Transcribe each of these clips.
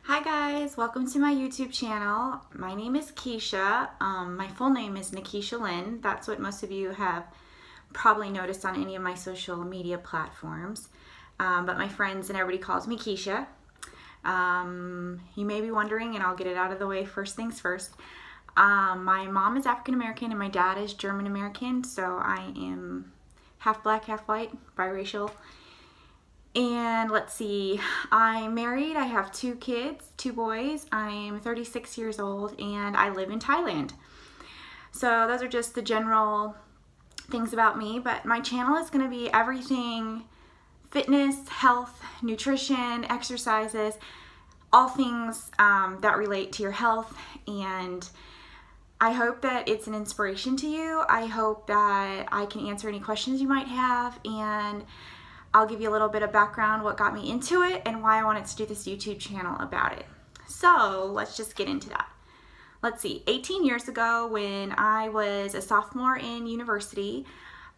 Hi guys, welcome to my YouTube channel. My name is Keisha. My full name is Nikisha Lynn. That's what most of you have probably noticed on any of my social media platforms. But my friends and everybody calls me Keisha. You may be wondering, and I'll get it out of the way first things first. My mom is African American and my dad is German American, so I am half black, half white, biracial. And let's see, I'm married, I have 2 kids, 2 boys, I'm 36 years old, and I live in Thailand. So those are just the general things about me, but my channel is going to be everything fitness, health, nutrition, exercises, all things that relate to your health, and I hope that it's an inspiration to you. I hope that I can answer any questions you might have, and I'll give you a little bit of background, what got me into it, and why I wanted to do this YouTube channel about it. So let's just get into that. Let's see, 18 years ago when I was a sophomore in university,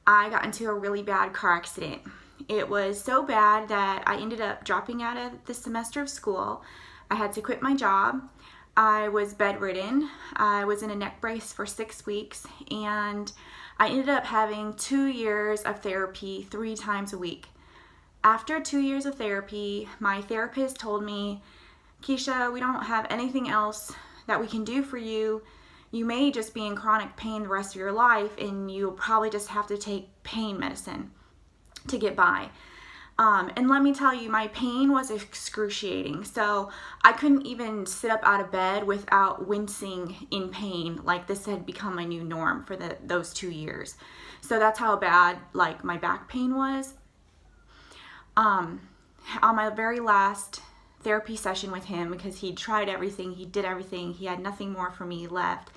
I got into a really bad car accident. It was so bad that I ended up dropping out of the semester of school. I had to quit my job. I was bedridden. I was in a neck brace for 6 weeks, and I ended up having 2 years of therapy 3 times a week. After 2 years of therapy, my therapist told me, Keisha, we don't have anything else that we can do for you. You may just be in chronic pain the rest of your life, and you'll probably just have to take pain medicine to get by. And let me tell you, my pain was excruciating. So I couldn't even sit up out of bed without wincing in pain. Like, this had become my new norm for those 2 years. So that's how bad like my back pain was. On my very last therapy session with him, because he tried everything, he did everything, he had nothing more for me left,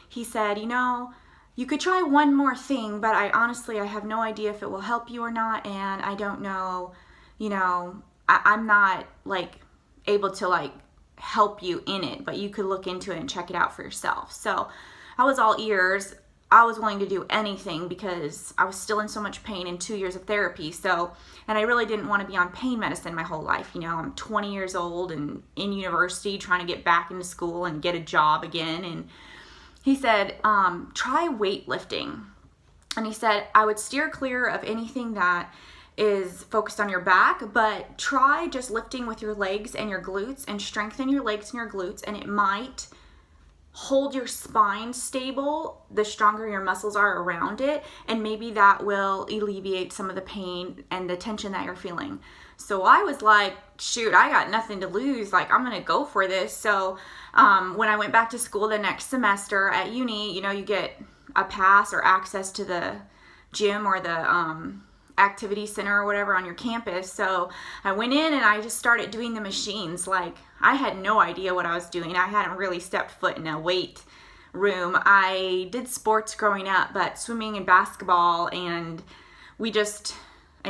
he said, you know, you could try one more thing, but I have no idea if it will help you or not, and I don't know, you know, I'm not like able to like help you in it, but you could look into it and check it out for yourself. So I was all ears. I was willing to do anything because I was still in so much pain in 2 years of therapy. So, and I really didn't want to be on pain medicine my whole life. You know, I'm 20 years old and in university trying to get back into school and get a job again. And he said, try weightlifting. And he said, I would steer clear of anything that is focused on your back, but try just lifting with your legs and your glutes and strengthen your legs and your glutes, and it might hold your spine stable the stronger your muscles are around it, and maybe that will alleviate some of the pain and the tension that you're feeling. So I was like, shoot, I got nothing to lose, like I'm gonna go for this. So when I went back to school the next semester at uni, you know, you get a pass or access to the gym or the activity center or whatever on your campus. So I went in and I just started doing the machines. Like, I had no idea what I was doing. I hadn't really stepped foot in a weight room. I did sports growing up, but swimming and basketball and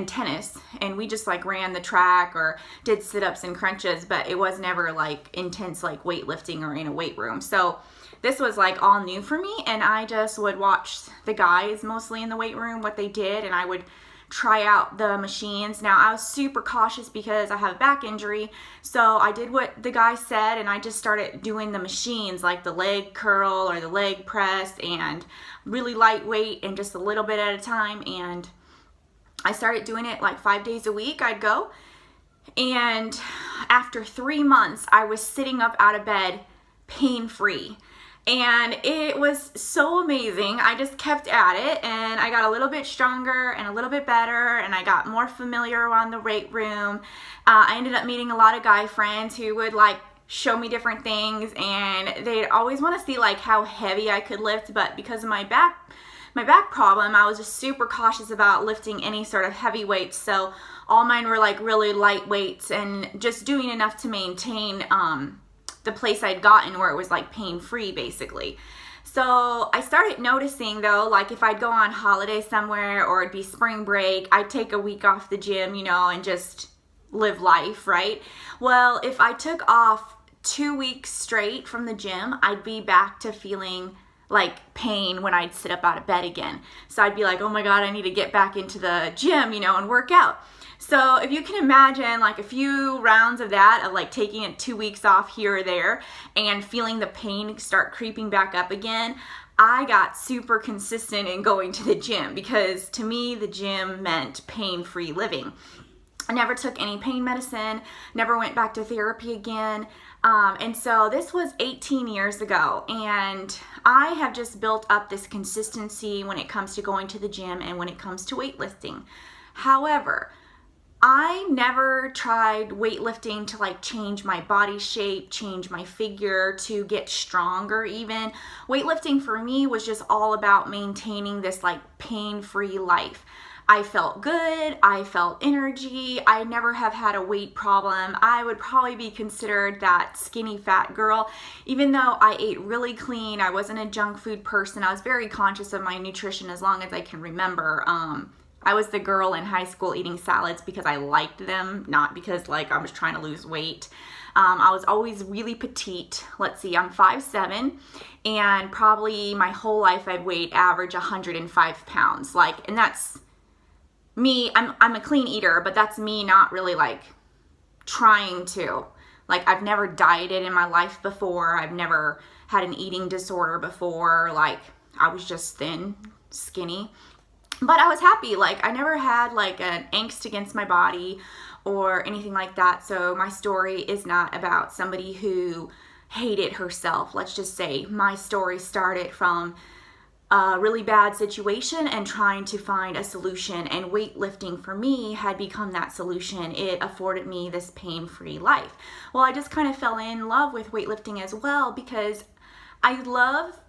tennis, and we just like ran the track or did sit-ups and crunches, but it was never like intense like weightlifting or in a weight room. So this was like all new for me, and I just would watch the guys mostly in the weight room, what they did, and I would try out the machines. Now, I was super cautious because I have a back injury, so I did what the guy said, and I just started doing the machines, like the leg curl or the leg press, and really lightweight and just a little bit at a time. And I started doing it like 5 days a week. I'd go, and after 3 months, I was sitting up out of bed pain-free. And it was so amazing. I just kept at it, and I got a little bit stronger and a little bit better, and I got more familiar around the weight room. I ended up meeting a lot of guy friends who would like show me different things, and they'd always want to see like how heavy I could lift, but because of my back problem, I was just super cautious about lifting any sort of heavy weights. So all mine were like really light weights and just doing enough to maintain the place I'd gotten where it was like pain-free basically. So I started noticing though, like if I'd go on holiday somewhere or it'd be spring break, I'd take a week off the gym, you know, and just live life, right? Well, if I took off 2 weeks straight from the gym, I'd be back to feeling like pain when I'd sit up out of bed again. So I'd be like, oh my God, I need to get back into the gym, you know, and work out. So if you can imagine like a few rounds of that, of like taking it 2 weeks off here or there and feeling the pain start creeping back up again, I got super consistent in going to the gym, because to me the gym meant pain-free living. I never took any pain medicine, never went back to therapy again. And so this was 18 years ago, and I have just built up this consistency when it comes to going to the gym and when it comes to weightlifting. However, I never tried weightlifting to like change my body shape, change my figure, to get stronger even. Weightlifting for me was just all about maintaining this like pain-free life. I felt good, I felt energy, I never have had a weight problem. I would probably be considered that skinny fat girl, even though I ate really clean. I wasn't a junk food person. I was very conscious of my nutrition as long as I can remember. I was the girl in high school eating salads because I liked them, not because like I was trying to lose weight. I was always really petite. Let's see, I'm 5'7", and probably my whole life I've weighed average 105 pounds. Like, and that's me. I'm a clean eater, but that's me not really like trying to. Like, I've never dieted in my life before. I've never had an eating disorder before. Like, I was just thin, skinny. But I was happy. Like, I never had like an angst against my body or anything like that. So my story is not about somebody who hated herself. Let's just say my story started from a really bad situation and trying to find a solution. And weightlifting for me had become that solution. It afforded me this pain-free life. Well, I just kind of fell in love with weightlifting as well, because I love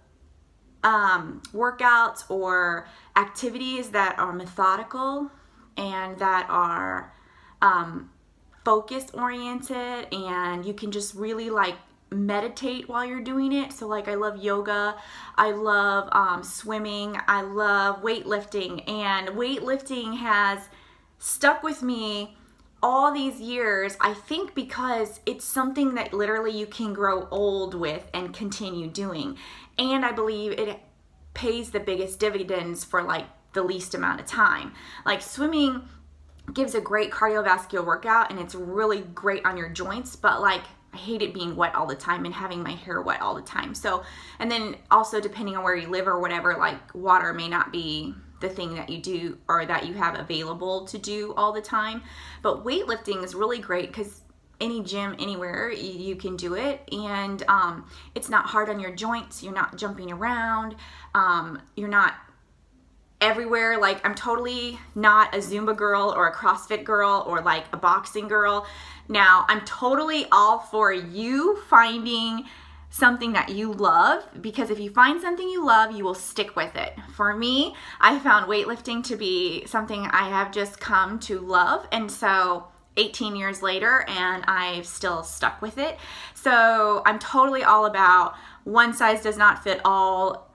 workouts or activities that are methodical and that are focus oriented, and you can just really like meditate while you're doing it. So like, I love yoga, I love swimming, I love weightlifting, and weightlifting has stuck with me all these years, I think, because it's something that literally you can grow old with and continue doing. And I believe it pays the biggest dividends for like the least amount of time. Like, swimming gives a great cardiovascular workout and it's really great on your joints, but like, I hate it being wet all the time and having my hair wet all the time. So, and then also depending on where you live or whatever, like water may not be the thing that you do or that you have available to do all the time. But weightlifting is really great because any gym anywhere you can do it, and it's not hard on your joints. You're not jumping around. You're not everywhere. Like, I'm totally not a Zumba girl or a CrossFit girl or like a boxing girl. Now, I'm totally all for you finding something that you love, because if you find something you love, you will stick with it. For me, I found weightlifting to be something I have just come to love, and so 18 years later, and I've still stuck with it. So I'm totally all about one size does not fit all.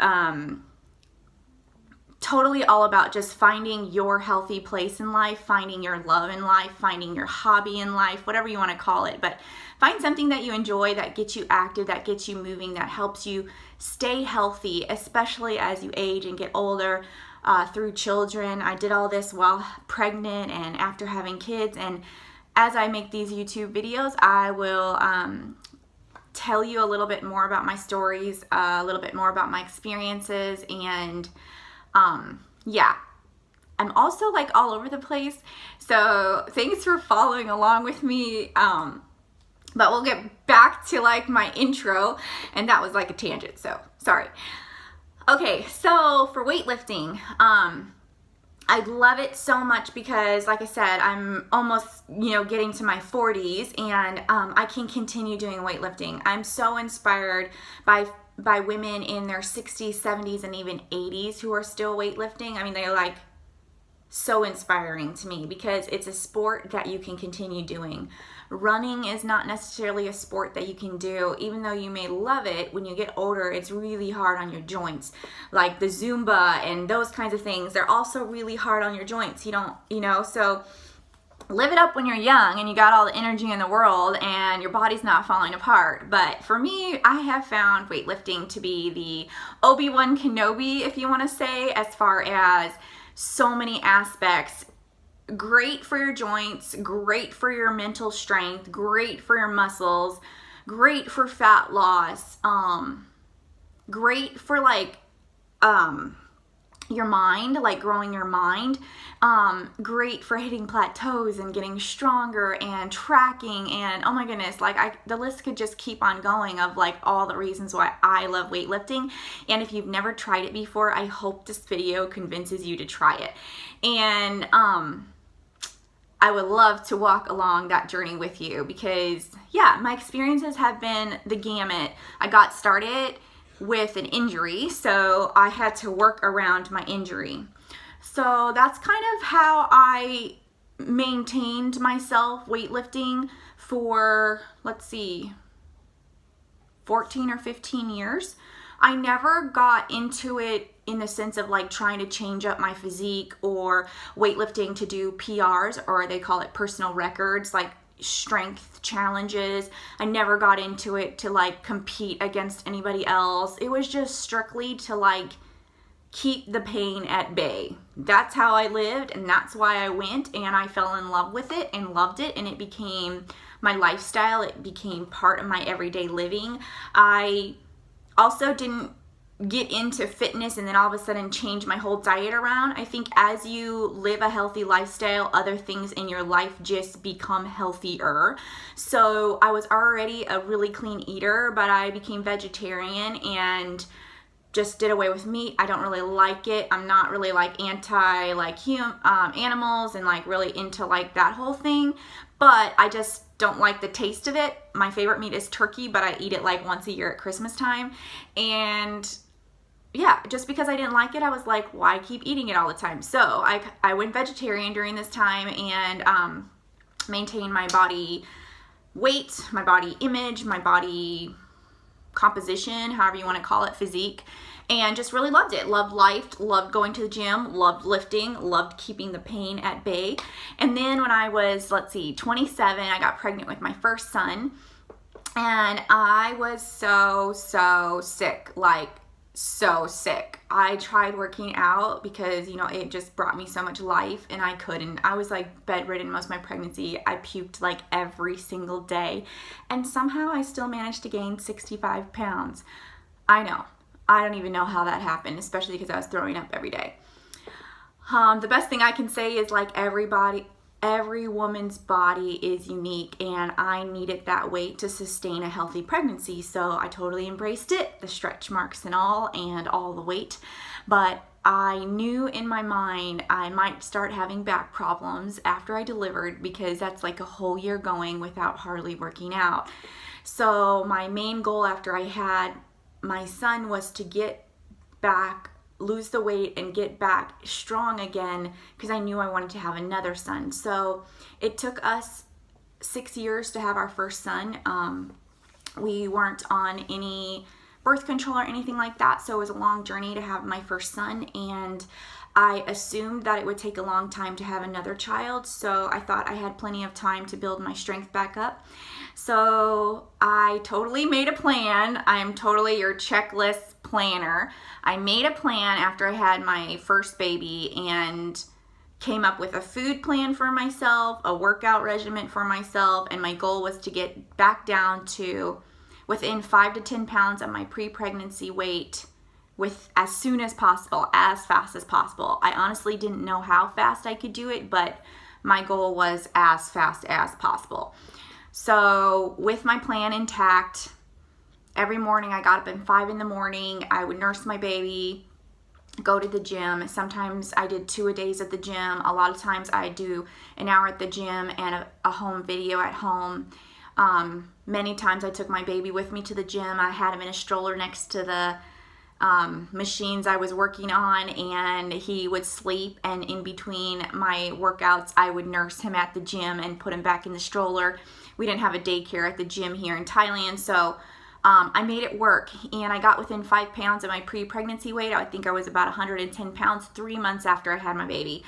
Totally all about just finding your healthy place in life, finding your love in life, finding your hobby in life, whatever you want to call it. But find something that you enjoy, that gets you active, that gets you moving, that helps you stay healthy, especially as you age and get older, through children. I did all this while pregnant and after having kids. And as I make these YouTube videos, I will tell you a little bit more about my stories, a little bit more about my experiences, and yeah, I'm also like all over the place. So thanks for following along with me. But we'll get back to like my intro, and that was like a tangent, so sorry. Okay, so for weightlifting, I love it so much because, like I said, I'm almost, getting to my 40s, and I can continue doing weightlifting. I'm so inspired by women in their 60s, 70s, and even 80s who are still weightlifting. I mean, they're like so inspiring to me because it's a sport that you can continue doing. Running is not necessarily a sport that you can do, even though you may love it. When you get older, it's really hard on your joints. Like the Zumba and those kinds of things, they're also really hard on your joints. So live it up when you're young and you got all the energy in the world and your body's not falling apart. But for me, I have found weightlifting to be the Obi-Wan Kenobi, if you want to say, as far as so many aspects. great for your joints, great for your mental strength, great for your muscles, great for fat loss, great for like your mind, like growing your mind, great for hitting plateaus and getting stronger and tracking, and oh my goodness, like the list could just keep on going of like all the reasons why I love weightlifting. And if you've never tried it before, I hope this video convinces you to try it. And I would love to walk along that journey with you because yeah, my experiences have been the gamut. I got started with an injury, so I had to work around my injury. So that's kind of how I maintained myself weightlifting for, let's see, 14 or 15 years. I never got into it in the sense of like trying to change up my physique or weightlifting to do PRs, or they call it personal records, like strength challenges. I never got into it to like compete against anybody else. It was just strictly to like keep the pain at bay. That's how I lived, and that's why I went, and I fell in love with it and loved it, and it became my lifestyle. It became part of my everyday living. I also didn't get into fitness and then all of a sudden change my whole diet around. I think as you live a healthy lifestyle, other things in your life just become healthier. So I was already a really clean eater, but I became vegetarian and just did away with meat. I don't really like it. I'm not really like anti like animals and like really into like that whole thing, but I just don't like the taste of it. My favorite meat is turkey, but I eat it like once a year at Christmas time. And yeah, just because I didn't like it, I was like, why keep eating it all the time? So I went vegetarian during this time and maintained my body weight, my body image, my body composition, however you want to call it, physique, and just really loved it. Loved life, loved going to the gym, loved lifting, loved keeping the pain at bay. And then when I was, 27, I got pregnant with my first son, and I was so sick, like so sick. I tried working out because, you know, it just brought me so much life, and I couldn't. I was like bedridden most of my pregnancy. I puked like every single day, and somehow I still managed to gain 65 pounds. I know. I don't even know how that happened, especially because I was throwing up every day. The best thing I can say is like every woman's body is unique, and I needed that weight to sustain a healthy pregnancy. So I totally embraced it, the stretch marks and all the weight. But I knew in my mind I might start having back problems after I delivered, because that's like a whole year going without hardly working out. So my main goal after I had my son was to get back, lose the weight, and get back strong again, because I knew I wanted to have another son. So it took us 6 years to have our first son. We weren't on any birth control or anything like that, so it was a long journey to have my first son, and I assumed that it would take a long time to have another child, so I thought I had plenty of time to build my strength back up. So I totally made a plan. I'm totally your checklist planner. I made a plan after I had my first baby and came up with a food plan for myself, a workout regimen for myself, and my goal was to get back down to within 5 to 10 pounds of my pre-pregnancy weight with as soon as possible, as fast as possible. I honestly didn't know how fast I could do it, but my goal was as fast as possible. So with my plan intact, every morning I got up at 5 in the morning. I would nurse my baby, go to the gym. Sometimes I did 2 a days at the gym. A lot of times I do an hour at the gym and a home video at home. Many times I took my baby with me to the gym. I had him in a stroller next to the machines I was working on, and he would sleep, and in between my workouts I would nurse him at the gym and put him back in the stroller. We didn't have a daycare at the gym here in Thailand, so I made it work, and I got within 5 pounds of my pre-pregnancy weight. I think I was about 110 pounds 3 months after I had my baby.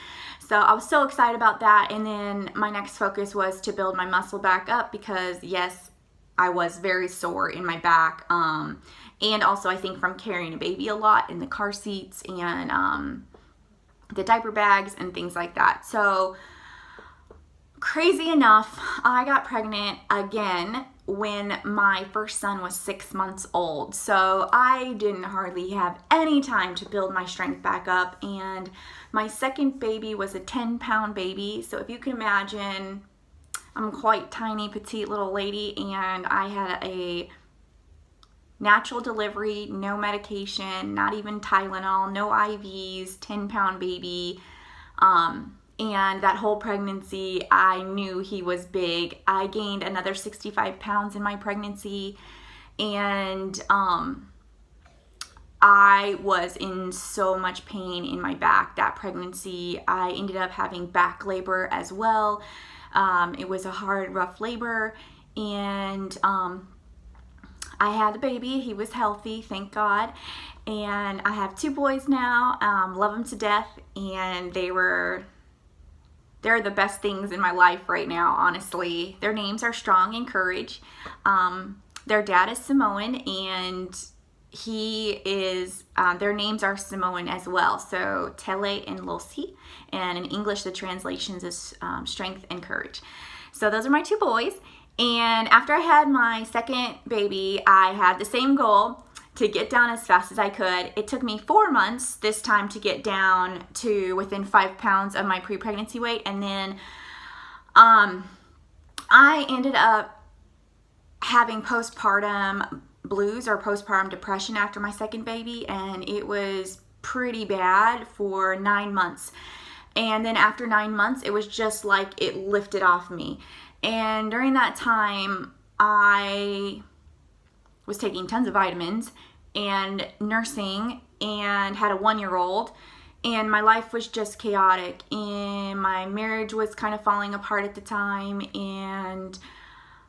So I was so excited about that, and then my next focus was to build my muscle back up, because yes, I was very sore in my back, and also I think from carrying a baby a lot in the car seats and the diaper bags and things like that. So crazy enough, I got pregnant again when my first son was 6 months old. So I didn't hardly have any time to build my strength back up. And my second baby was a 10-pound baby. So if you can imagine, I'm a quite tiny, petite little lady, and I had a natural delivery, no medication, not even Tylenol, no IVs, 10-pound baby. And that whole pregnancy, I knew he was big. I gained another 65 pounds in my pregnancy, and I was in so much pain in my back that pregnancy. I ended up having back labor as well. It was a hard, rough labor, and I had the baby. He was healthy, thank God. And I have 2 boys now. Love them to death, and they're the best things in my life right now, honestly. Their names are Strong and Courage. Their dad is Samoan, and their names are Samoan as well. So Tele and Losi. And in English, the translations is Strength and Courage. So those are my 2 boys. And after I had my second baby, I had the same goal to get down as fast as I could. It took me 4 months this time to get down to within 5 pounds of my pre-pregnancy weight. And then I ended up having postpartum blues or postpartum depression after my second baby. And it was pretty bad for 9 months. And then after 9 months, it was just like it lifted off me. And during that time, I was taking tons of vitamins and nursing and had a 1-year-old, and my life was just chaotic, and my marriage was kind of falling apart at the time, and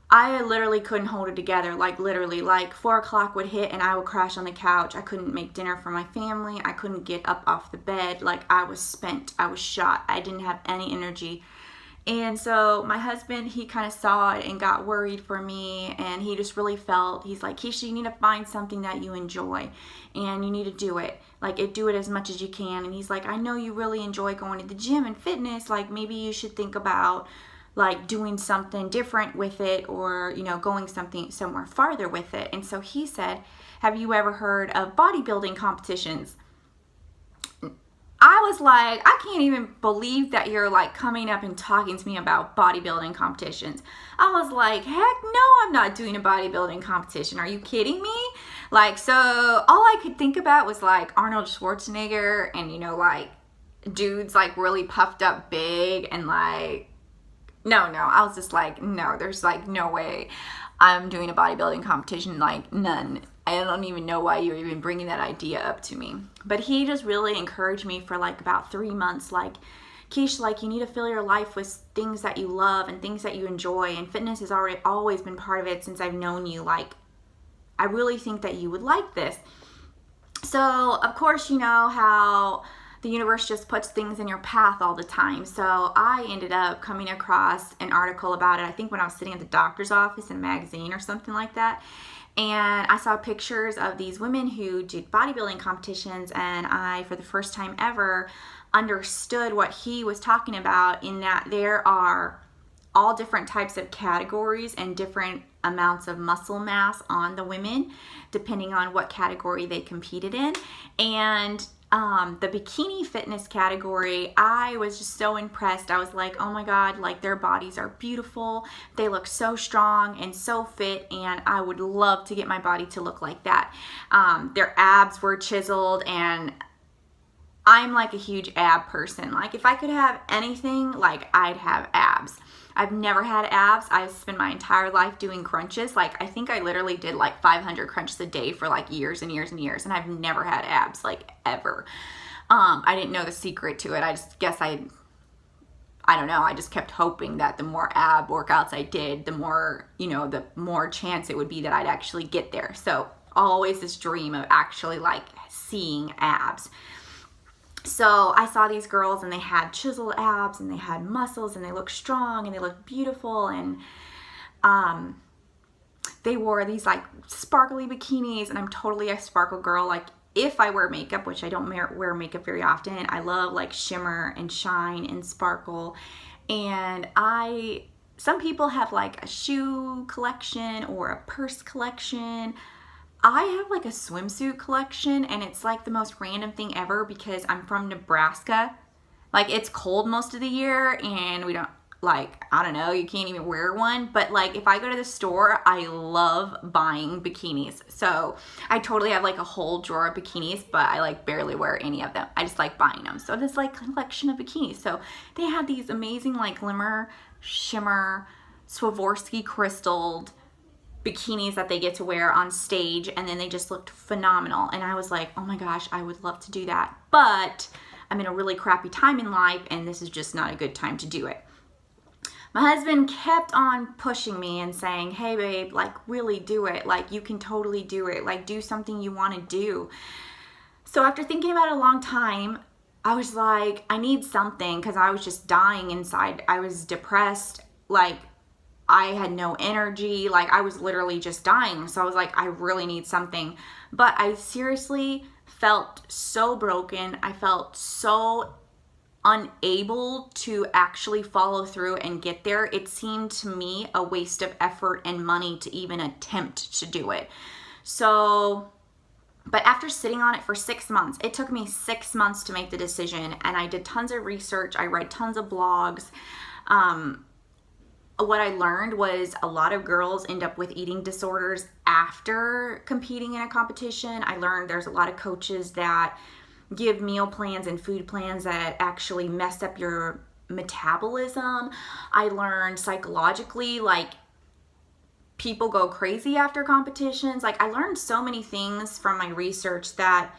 I literally couldn't hold it together. Literally 4 o'clock would hit and I would crash on the couch. I couldn't make dinner for my family. I couldn't get up off the bed. I was spent. I was shot. I didn't have any energy. And so my husband, he kind of saw it and got worried for me, and he just really felt, he's like, Keisha, you need to find something that you enjoy, and you need to do it. Do it as much as you can. And he's like, I know you really enjoy going to the gym and fitness. Maybe you should think about doing something different with it, or, going somewhere farther with it. And so he said, have you ever heard of bodybuilding competitions? I was like, I can't even believe that you're coming up and talking to me about bodybuilding competitions. I was like, heck no, I'm not doing a bodybuilding competition. Are you kidding me? So all I could think about was Arnold Schwarzenegger and, dudes really puffed up big and no. I was just like, no, there's no way I'm doing a bodybuilding competition. None. I don't even know why you're even bringing that idea up to me. But he just really encouraged me for about 3 months. Keish, you need to fill your life with things that you love and things that you enjoy. And fitness has always been part of it since I've known you. I really think that you would like this. So, of course, you know how the universe just puts things in your path all the time. So I ended up coming across an article about it, I think when I was sitting at the doctor's office in a magazine or something like that. And I saw pictures of these women who did bodybuilding competitions, and I, for the first time ever, understood what he was talking about, in that there are all different types of categories and different amounts of muscle mass on the women, depending on what category they competed in. And the bikini fitness category, I was just so impressed. I was like, oh my God, their bodies are beautiful. They look so strong and so fit, and I would love to get my body to look like that. Their abs were chiseled, and I'm a huge ab person. If I could have anything, I'd have abs. I've never had abs. I've spent my entire life doing crunches. I think I literally did 500 crunches a day for years and years and years, and I've never had abs, ever. I didn't know the secret to it. I just guess I don't know. I just kept hoping that the more ab workouts I did, the more, the more chance it would be that I'd actually get there. So always this dream of actually seeing abs. So I saw these girls, and they had chiseled abs, and they had muscles, and they looked strong, and they looked beautiful, and they wore these sparkly bikinis, and I'm totally a sparkle girl. If I wear makeup, which I don't wear makeup very often, I love shimmer and shine and sparkle. And some people have like a shoe collection or a purse collection. I have like a swimsuit collection, and it's like the most random thing ever because I'm from Nebraska. Like, it's cold most of the year, and we don't, like, I don't know, you can't even wear one. But like, if I go to the store, I love buying bikinis. So I totally have like a whole drawer of bikinis, but I like barely wear any of them. I just like buying them. So this like collection of bikinis. So they had these amazing like glimmer, shimmer, Swarovski crystalled bikinis that they get to wear on stage, and then they just looked phenomenal. And I was like, oh my gosh, I would love to do that, but I'm in a really crappy time in life, and this is just not a good time to do it. My husband kept on pushing me and saying, hey babe, like, really do it. Like, you can totally do it. Like, do something you want to do. So after thinking about it a long time, I was like, I need something, because I was just dying inside. I was depressed. Like, I had no energy. Like, I was literally just dying. So I was like, I really need something. But I seriously felt so broken. I felt so unable to actually follow through and get there. It seemed to me a waste of effort and money to even attempt to do it. So, but after sitting on it for 6 months, it took me 6 months to make the decision, and I did tons of research. I read tons of blogs. What I learned was a lot of girls end up with eating disorders after competing in a competition. I learned there's a lot of coaches that give meal plans and food plans that actually mess up your metabolism. I learned psychologically, like, people go crazy after competitions. Like, I learned so many things from my research that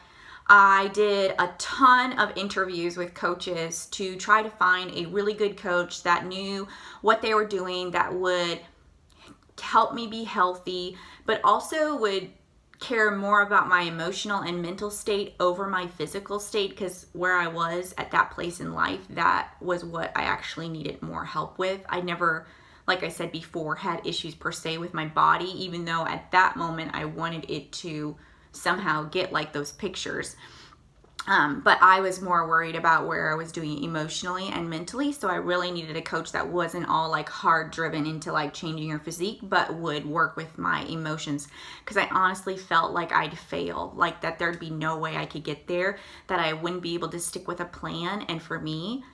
I did a ton of interviews with coaches to try to find a really good coach that knew what they were doing, that would help me be healthy, but also would care more about my emotional and mental state over my physical state, because where I was at that place in life, that was what I actually needed more help with. I never, like I said before, had issues per se with my body, even though at that moment I wanted it to somehow get like those pictures. But I was more worried about where I was doing emotionally and mentally. So I really needed a coach that wasn't all like hard driven into like changing your physique, but would work with my emotions. Because I honestly felt like I'd fail, like that there'd be no way I could get there, that I wouldn't be able to stick with a plan. And for me,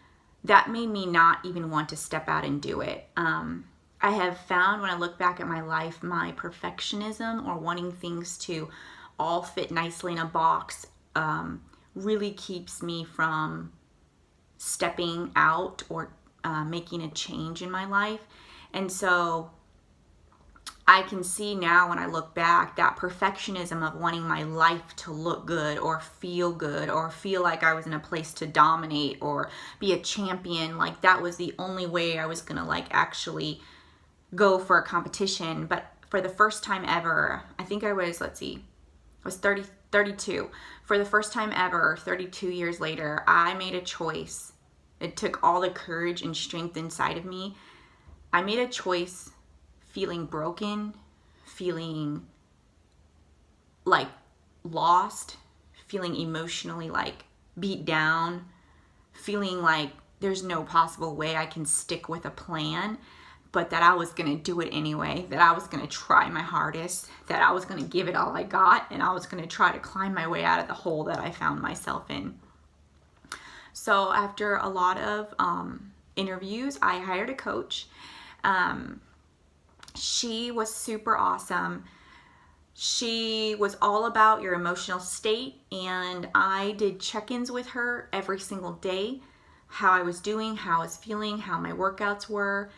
that made me not even want to step out and do it. I have found, when I look back at my life, my perfectionism or wanting things to all fit nicely in a box really keeps me from stepping out or making a change in my life. And so I can see now, when I look back, that perfectionism of wanting my life to look good or feel like I was in a place to dominate or be a champion. Like, that was the only way I was gonna like actually go for a competition. But for the first time ever, I think I was, I was 32. For the first time ever, 32 years later, I made a choice. It took all the courage and strength inside of me. I made a choice, feeling broken, feeling like lost, feeling emotionally like beat down, feeling like there's no possible way I can stick with a plan, but that I was going to do it anyway, that I was going to try my hardest, that I was going to give it all I got, and I was going to try to climb my way out of the hole that I found myself in. So after a lot of interviews, I hired a coach. She was super awesome. She was all about your emotional state, and I did check-ins with her every single day, how I was doing, how I was feeling, how my workouts were.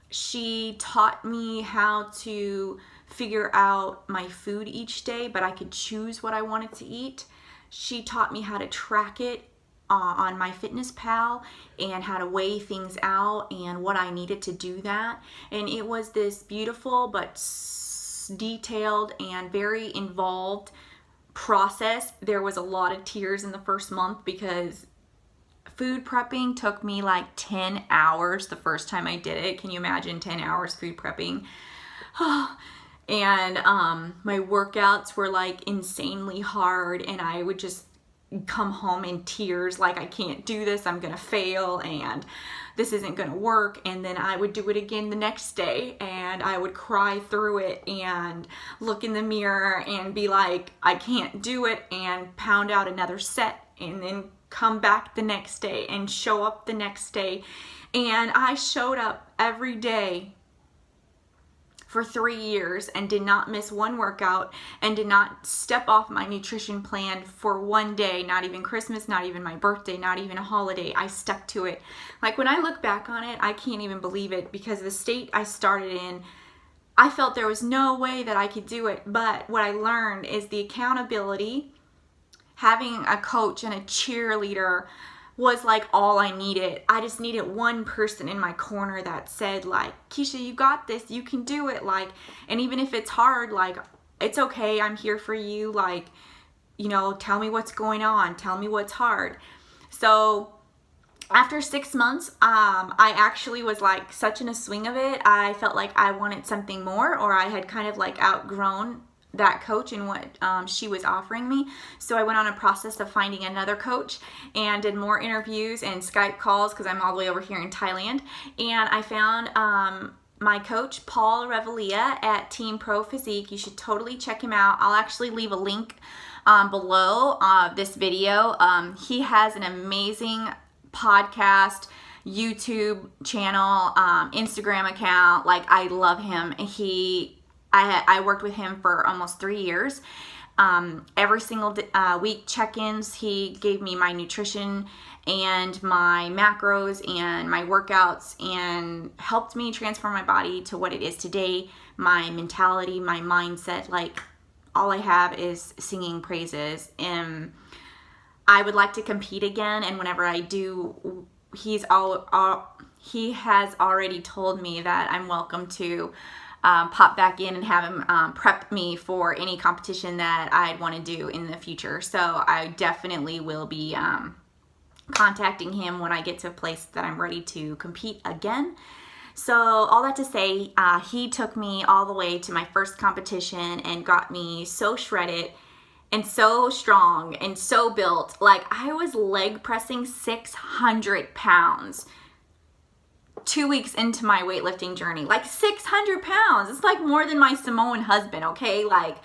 She taught me how to figure out my food each day, but I could choose what I wanted to eat. She taught me how to track it on MyFitnessPal and how to weigh things out and what I needed to do that. And it was this beautiful but detailed and very involved process. There was a lot of tears in the first month because food prepping took me like 10 hours the first time I did it. Can you imagine 10 hours food prepping? And my workouts were like insanely hard, and I would just come home in tears like, I can't do this, I'm gonna fail. And this isn't gonna work. And then I would do it again the next day, and I would cry through it and look in the mirror and be like, I can't do it, and pound out another set, and then come back the next day and show up the next day. And I showed up every day for 3 years and did not miss one workout and did not step off my nutrition plan for one day, not even Christmas, not even my birthday, not even a holiday. I stuck to it. Like, when I look back on it, I can't even believe it, because the state I started in, I felt there was no way that I could do it. But what I learned is the accountability, having a coach and a cheerleader was like all I needed. I just needed one person in my corner that said, like, Keisha, you got this, you can do it. Like, and even if it's hard, like, it's okay, I'm here for you. Like, you know, tell me what's going on, tell me what's hard. So after 6 months, I actually was like such in a swing of it. I felt like I wanted something more, or I had kind of like outgrown that coach and what she was offering me. So I went on a process of finding another coach and did more interviews and Skype calls, because I'm all the way over here in Thailand. And I found my coach, Paul Revelia, at Team Pro Physique. You should totally check him out. I'll actually leave a link below this video. He has an amazing podcast, YouTube channel, Instagram account. Like, I love him. I worked with him for almost 3 years. Every single week check-ins, he gave me my nutrition and my macros and my workouts, and helped me transform my body to what it is today. My mentality, my mindset, like, all I have is singing praises. And I would like to compete again, and whenever I do, he has already told me that I'm welcome to pop back in and have him prep me for any competition that I'd want to do in the future. So I definitely will be contacting him when I get to a place that I'm ready to compete again. So all that to say, he took me all the way to my first competition and got me so shredded and so strong and so built. Like, I was leg pressing 600 pounds 2 weeks into my weightlifting journey. Like, 600 pounds. It's like more than my Samoan husband, okay? Like,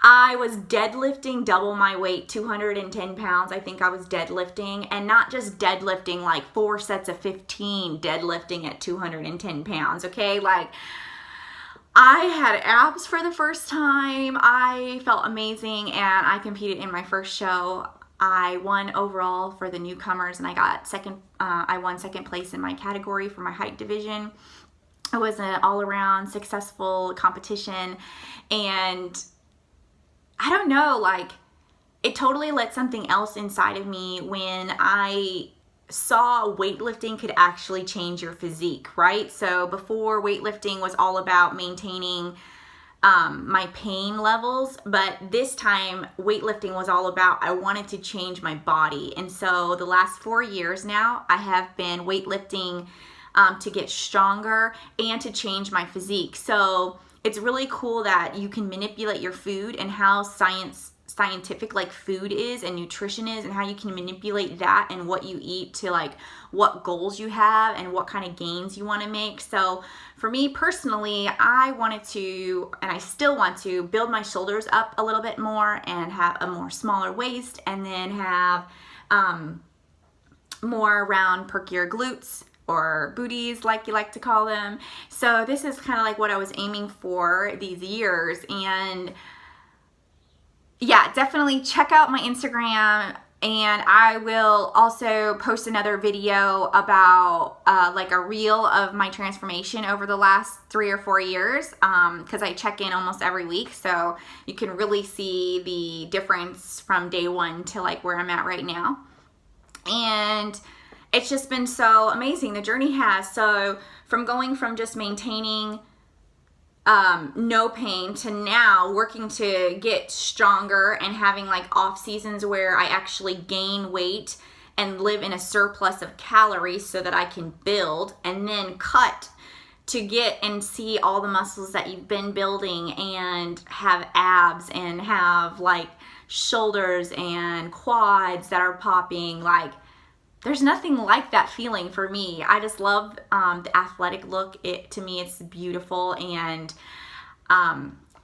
I was deadlifting double my weight, 210 pounds. I think I was deadlifting, and not just deadlifting like 4 sets of 15, deadlifting at 210 pounds, okay? Like, I had abs for the first time. I felt amazing, and I competed in my first show. I won overall for the newcomers, and I won second place in my category for my height division. It was an all-around successful competition, and I don't know, like, it totally lit something else inside of me when I saw weightlifting could actually change your physique, right? So before, weightlifting was all about maintaining my pain levels, but this time weightlifting was all about, I wanted to change my body. And so the last 4 years now, I have been weightlifting to get stronger and to change my physique. So it's really cool that you can manipulate your food, and how scientific like food is and nutrition is, and how you can manipulate that and what you eat to like what goals you have and what kind of gains you want to make. So for me personally, I wanted to, and I still want to, build my shoulders up a little bit more and have a more smaller waist, and then have more round, perkier glutes, or booties, like you like to call them. So this is kind of like what I was aiming for these years. And yeah, definitely check out my Instagram, and I will also post another video about like a reel of my transformation over the last 3 or 4 years, because I check in almost every week, so you can really see the difference from day one to like where I'm at right now. And it's just been so amazing, the journey has. So from going from just maintaining no pain to now working to get stronger and having like off seasons where I actually gain weight and live in a surplus of calories so that I can build, and then cut to get and see all the muscles that you've been building, and have abs and have like shoulders and quads that are popping. Like, there's nothing like that feeling for me. I just love the athletic look. To me, it's beautiful. And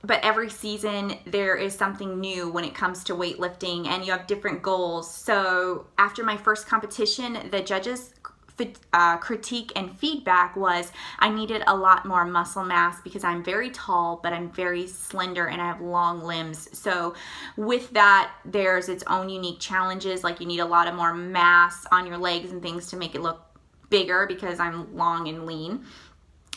but every season there is something new when it comes to weightlifting, and you have different goals. So after my first competition, the judges critique and feedback was I needed a lot more muscle mass because I'm very tall, but I'm very slender and I have long limbs. So with that, there's its own unique challenges. Like you need a lot of more mass on your legs and things to make it look bigger because I'm long and lean.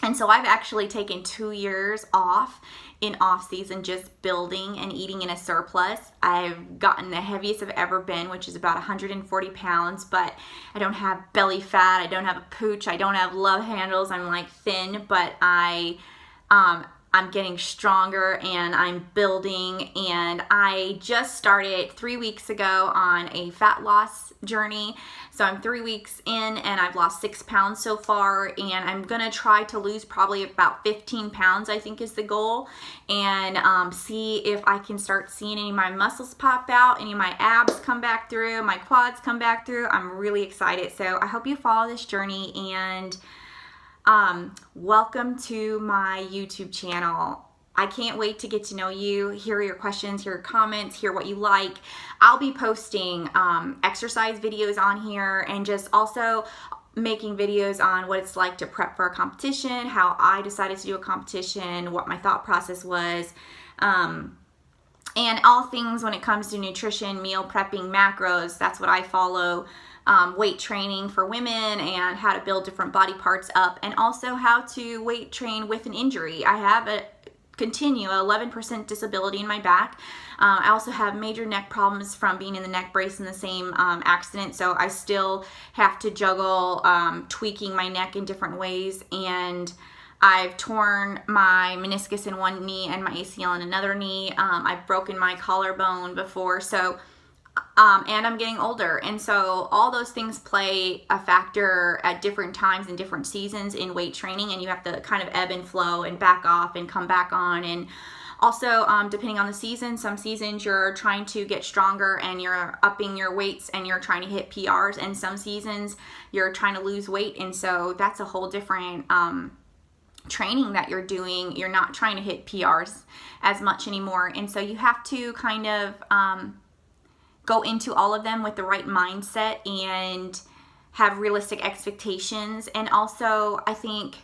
And so I've actually taken 2 years off in off season, just building and eating in a surplus. I've gotten the heaviest I've ever been, which is about 140 pounds, but I don't have belly fat. I don't have a pooch. I don't have love handles. I'm like thin, but I'm getting stronger and I'm building. And I just started 3 weeks ago on a fat loss journey. So I'm 3 weeks in and I've lost 6 pounds so far, and I'm gonna try to lose probably about 15 pounds, I think is the goal, and see if I can start seeing any of my muscles pop out, any of my abs come back through, my quads come back through. I'm really excited. So I hope you follow this journey, and welcome to my YouTube channel. I can't wait to get to know you, hear your questions, hear your comments, hear what you like. I'll be posting exercise videos on here, and just also making videos on what it's like to prep for a competition, how I decided to do a competition, what my thought process was, and all things when it comes to nutrition, meal prepping, macros. That's what I follow. Weight training for women and how to build different body parts up, and also how to weight train with an injury. I have a 11% disability in my back. I also have major neck problems from being in the neck brace in the same accident, so I still have to juggle tweaking my neck in different ways, and I've torn my meniscus in one knee and my ACL in another knee. I've broken my collarbone before, so and I'm getting older, and so all those things play a factor at different times and different seasons in weight training, and you have to kind of ebb and flow and back off and come back on. And also depending on the season, some seasons you're trying to get stronger and you're upping your weights and you're trying to hit PRs, and some seasons you're trying to lose weight, and so that's a whole different training that you're doing. You're not trying to hit PRs as much anymore, and so you have to kind of go into all of them with the right mindset and have realistic expectations. And also, I think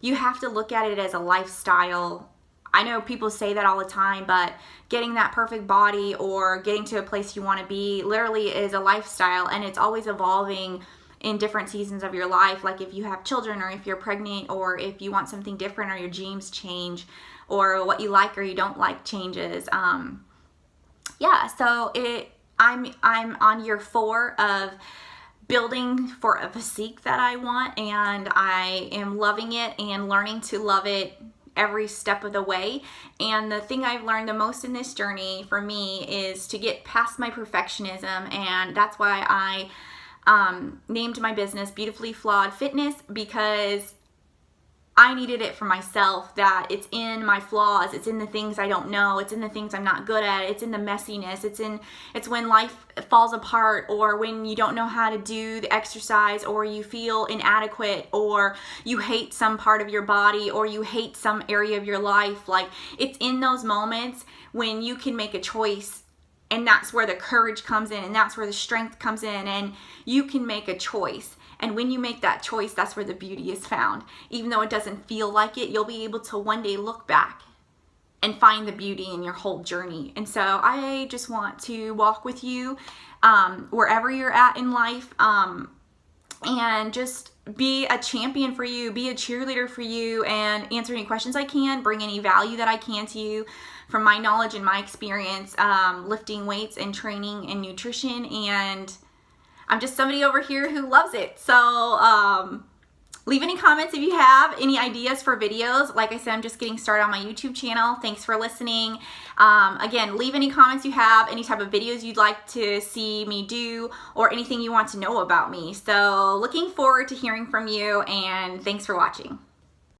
you have to look at it as a lifestyle. I know people say that all the time, but getting that perfect body or getting to a place you want to be literally is a lifestyle, and it's always evolving in different seasons of your life. Like if you have children, or if you're pregnant, or if you want something different, or your dreams change, or what you like or you don't like changes. Yeah, so I'm on year 4 of building for a physique that I want, and I am loving it and learning to love it every step of the way. And the thing I've learned the most in this journey for me is to get past my perfectionism, and that's why I named my business Beautifully Flawed Fitness, because I needed it for myself, that it's in my flaws, it's in the things I don't know, it's in the things I'm not good at, it's in the messiness, it's when life falls apart, or when you don't know how to do the exercise, or you feel inadequate, or you hate some part of your body, or you hate some area of your life. Like, it's in those moments when you can make a choice, and that's where the courage comes in, and that's where the strength comes in, and you can make a choice. And when you make that choice, that's where the beauty is found. Even though it doesn't feel like it, you'll be able to one day look back and find the beauty in your whole journey. And so I just want to walk with you wherever you're at in life, and just be a champion for you, be a cheerleader for you, and answer any questions I can, bring any value that I can to you from my knowledge and my experience lifting weights and training and nutrition. And I'm just somebody over here who loves it. So leave any comments if you have any ideas for videos. Like I said, I'm just getting started on my YouTube channel. Thanks for listening. Again, leave any comments you have, any type of videos you'd like to see me do, or anything you want to know about me. So looking forward to hearing from you, and thanks for watching.